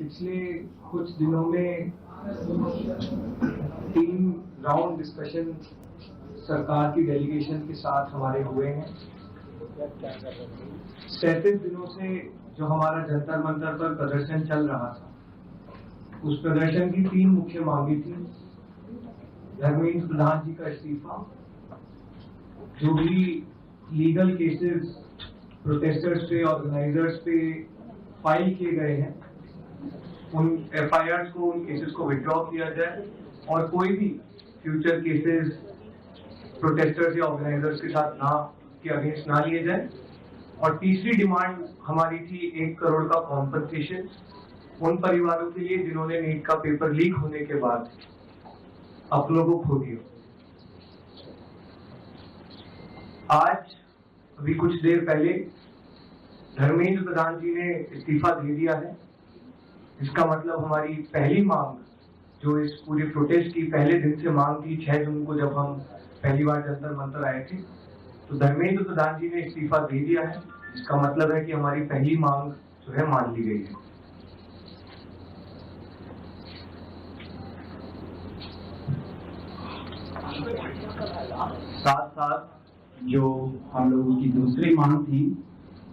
पिछले कुछ दिनों में 3 राउंड डिस्कशन सरकार की डेलीगेशन के साथ हमारे हुए हैं। 37 दिनों से जो हमारा जंतर मंतर पर प्रदर्शन चल रहा था, उस प्रदर्शन की 3 मुख्य मांगे थी। धर्मेंद्र प्रधान जी का इस्तीफा, जो भी लीगल केसेस प्रोटेस्टर्स पे, ऑर्गेनाइजर्स पे फाइल किए गए हैं, उन एफआईआर को, उन केसेस को विड्रॉ किया जाए और कोई भी फ्यूचर केसेस प्रोटेस्टर्स या ऑर्गेनाइजर्स के साथ के अगेंस्ट ना लिए जाए। और तीसरी डिमांड हमारी थी 1 करोड़ का कॉम्पनसेशन उन परिवारों के लिए जिन्होंने नीट का पेपर लीक होने के बाद अपनों को खो दिया। आज अभी कुछ देर पहले धर्मेंद्र प्रधान जी ने इस्तीफा दे दिया है। इसका मतलब हमारी पहली मांग, जो इस पूरे प्रोटेस्ट की पहले दिन से मांग थी, 6 जून को जब हम पहली बार जंतर मंतर आए थे, तो धर्मेंद्र प्रधान जी ने इस्तीफा दे दिया है। इसका मतलब है कि हमारी पहली मांग जो है मान ली गई है। साथ साथ जो हम लोगों की दूसरी मांग थी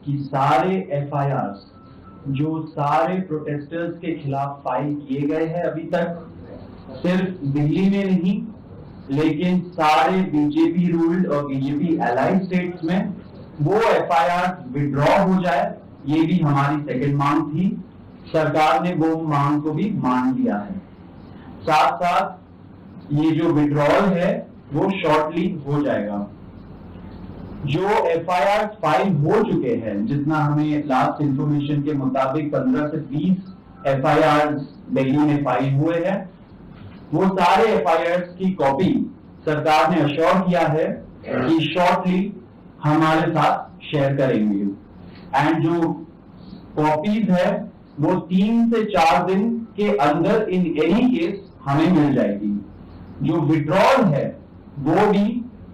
कि सारे एफआईआर जो सारे प्रोटेस्टर्स के खिलाफ फाइल किए गए हैं अभी तक, सिर्फ दिल्ली में नहीं लेकिन सारे बीजेपी रूल्ड और बीजेपी एलाइड स्टेट्स में वो एफआईआर विड्रॉ हो जाए, ये भी हमारी सेकंड मांग थी। सरकार ने वो मांग को भी मान लिया है। साथ साथ ये जो विड्रॉल है वो शॉर्टली हो जाएगा। जो एफआईआर फाइल हो चुके हैं, जितना हमें लास्ट इंफॉर्मेशन के मुताबिक 15 से 20 एफआईआर दिल्ली में फाइल हुए हैं, वो सारे एफआईआर की कॉपी सरकार ने अश्योर किया है कि शॉर्टली हमारे साथ शेयर करेंगे। एंड जो कॉपीज है वो 3 से 4 दिन के अंदर इन एनी केस हमें मिल जाएगी। जो विड्रॉल है वो भी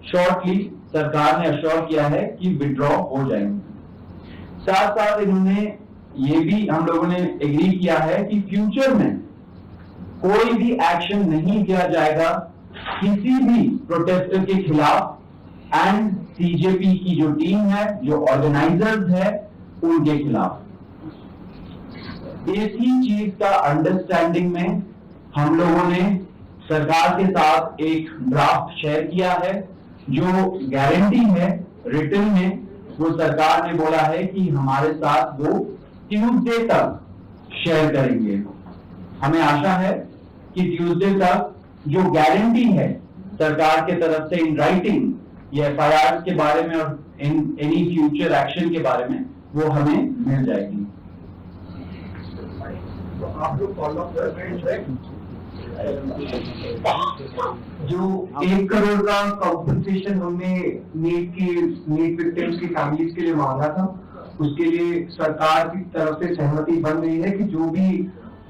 शॉर्टली सरकार ने अश्योर किया है कि विड्रॉ हो जाएंगे। साथ साथ इन्होंने ये भी हम लोगों ने एग्री किया है कि फ्यूचर में कोई भी एक्शन नहीं किया जाएगा किसी भी प्रोटेस्टर के खिलाफ एंड सीजेपी की जो टीम है, जो ऑर्गेनाइजर्स है, उनके खिलाफ। इसी चीज का अंडरस्टैंडिंग में हम लोगों ने सरकार के साथ एक ड्राफ्ट शेयर किया है। जो गारंटी है रिटन में, वो सरकार ने बोला है कि हमारे साथ वो ट्यूसडे तक शेयर करेंगे। हमें आशा है कि ट्यूसडे तक जो गारंटी है सरकार के तरफ से इन राइटिंग ये एफआईआर के बारे में और एनी फ्यूचर एक्शन के बारे में वो हमें मिल जाएगी। तो आप लोग फॉलो कर रहे हैं जो 1 करोड़ का कॉम्पनसेशन हमने नीट विक्टिम्स की फैमिलीज के लिए मांगा था, उसके लिए सरकार की तरफ से सहमति बन रही है कि जो भी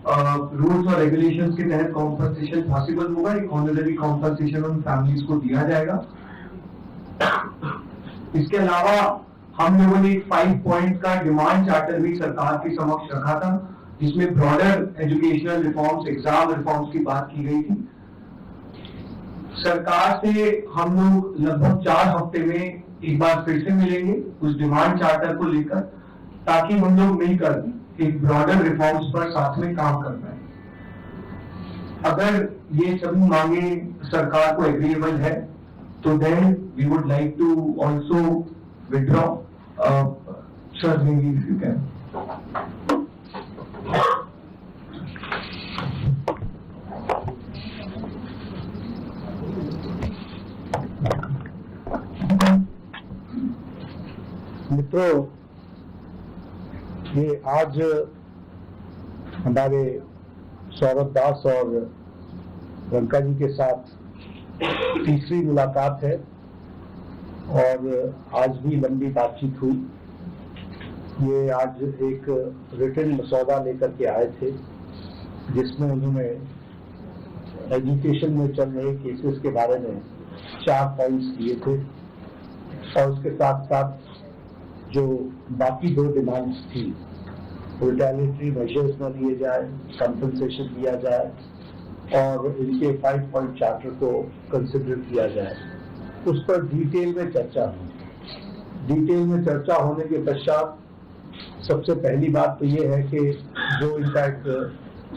रूल्स और रेगुलेशंस के तहत कॉम्पनसेशन पॉसिबल होगा, एक ऑनररी कॉम्पनसेशन उन फैमिलीज को दिया जाएगा। इसके अलावा हम लोगों ने एक 5 पॉइंट का डिमांड चार्टर भी सरकार के समक्ष रखा था, जिसमें broader educational reforms, exam reforms की बात की गई थी। सरकार से हम लोग लगभग 4 हफ्ते में एक बार फिर से मिलेंगे उस डिमांड चार्टर को लेकर, ताकि हम लोग मिलकर एक ब्रॉडर रिफॉर्म्स पर साथ में काम कर पाए। अगर ये सभी मांगे सरकार को एग्रीएबल है तो then we would like to also withdraw. Sir, if you can. मित्रों, ये आज हमारे सौरभ दास और रंका जी के साथ तीसरी मुलाकात है और आज भी लंबी बातचीत हुई। ये आज एक रिटन मसौदा लेकर के आए थे जिसमें उन्होंने एजुकेशन में चल रहे केसेस के बारे में 4 पॉइंट्स दिए थे और उसके साथ साथ जो बाकी 2 डिमांड्स थी रिटेलिटरी मेजर्स न लिए जाए, कंपनसेशन दिया जाए और इनके 5 पॉइंट चार्टर को कंसिडर किया जाए। उस पर डिटेल में चर्चा हुई। डिटेल में चर्चा होने के पश्चात सबसे पहली बात तो ये है कि जो इनका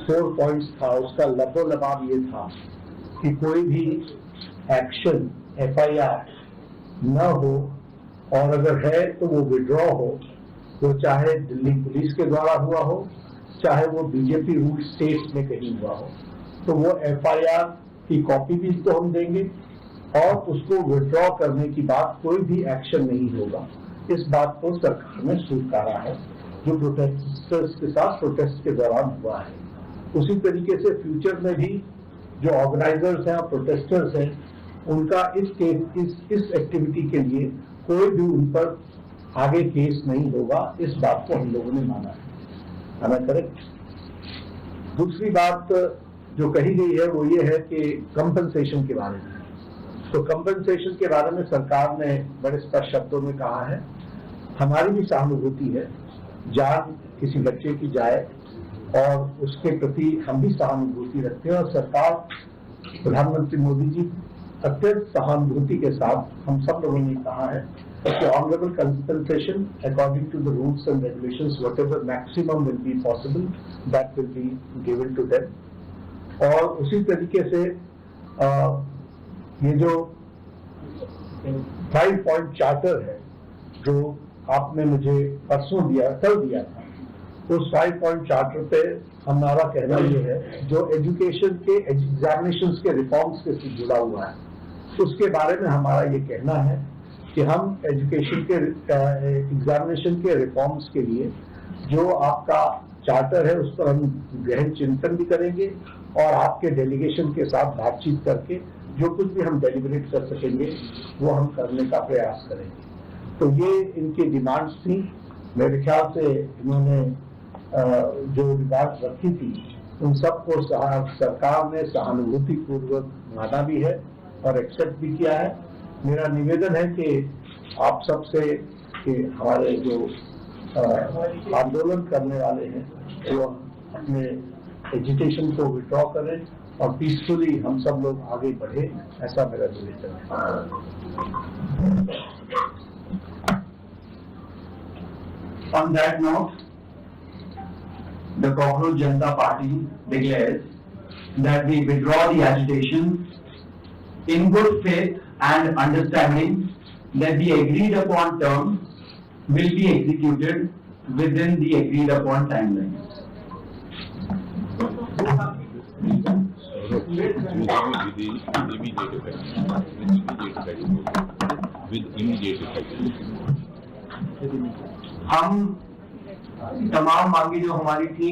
4 पॉइंट्स था उसका लबोलबाब ये था कि कोई भी एक्शन FIR न हो, और अगर है तो वो विड्रॉ हो, वो चाहे दिल्ली पुलिस के द्वारा हुआ हो, चाहे वो बीजेपी रूल स्टेट्स में कहीं हुआ हो, तो वो FIR की कॉपी भी तो हम देंगे और उसको विड्रॉ करने की बात कोई भी एक्शन नहीं होगा। इस बात को सरकार ने स्वीकारा है जो प्रोटेस्टर्स के साथ प्रोटेस्ट के दौरान हुआ है। उसी तरीके से फ्यूचर में भी जो ऑर्गेनाइजर्स हैं और प्रोटेस्टर्स हैं उनका इस एक्टिविटी के लिए कोई भी उन पर आगे केस नहीं होगा। इस बात को हम लोगों ने माना है। मैं करेक्ट? दूसरी बात जो कही गई है वो ये है कि कंपनसेशन के बारे में। तो कंपनसेशन के बारे में सरकार ने बड़े स्पष्ट शब्दों में कहा है, हमारी भी सहानुभूति है, जान किसी बच्चे की जाए और उसके प्रति हम भी सहानुभूति रखते हैं। और सरकार, प्रधानमंत्री मोदी जी अत्यंत सहानुभूति के साथ हम सब लोगों ने कहा है कि honourable compensation according to the rules and regulations whatever maximum will be possible that will be given to them. और उसी तरीके से ये जो 5 पॉइंट चार्टर है जो आपने मुझे परसों दिया, कल दिया था, उस 5 पॉइंट चार्टर पे हमारा कहना ये है जो एजुकेशन के एग्जामिनेशंस के रिफॉर्म्स के साथ जुड़ा हुआ है, उसके बारे में हमारा ये कहना है कि हम एजुकेशन के एग्जामिनेशन के रिफॉर्म्स के लिए जो आपका चार्टर है उस पर हम गहन चिंतन भी करेंगे और आपके डेलीगेशन के साथ बातचीत करके जो कुछ भी हम डेलिब्रेट कर सकेंगे वो हम करने का प्रयास करेंगे। तो ये इनकी डिमांड्स थी। मेरे ख्याल से इन्होंने जो डिमांड्स रखी थी उन सबको सरकार ने सहानुभूति पूर्वक माना भी है और एक्सेप्ट भी किया है। मेरा निवेदन है कि आप सबसे कि हमारे जो आंदोलन करने वाले हैं वो अपने एजुकेशन को विड्रॉ करें और पीसफुली हम सब लोग आगे बढ़े, ऐसा मेरा निवेदन है। On that note, the Cockroach Janata Party declares that we withdraw the agitation in good faith and understanding that the agreed upon terms will be executed within the agreed upon timelines. With immediate effect. हम तमाम मांगे जो हमारी थी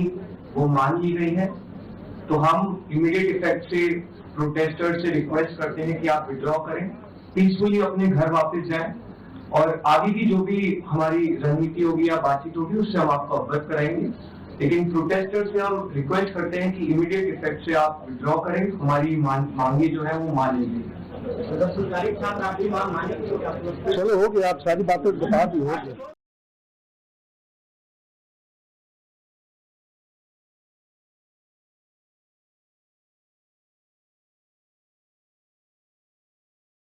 वो मान ली गई है, तो हम इमीडिएट इफेक्ट से प्रोटेस्टर्स से रिक्वेस्ट करते हैं कि आप विड्रॉ करें, पीसफुली अपने घर वापस जाएं और आगे की जो भी हमारी रणनीति होगी या बातचीत होगी उससे हम आपको अवगत कराएंगे। लेकिन प्रोटेस्टर्स से हम रिक्वेस्ट करते हैं कि इमीडिएट इफेक्ट से आप विड्रॉ करें, हमारी मांगे जो है वो मान लीजिए। चलो हो गया, आप सारी बातें बता दी, हो गया।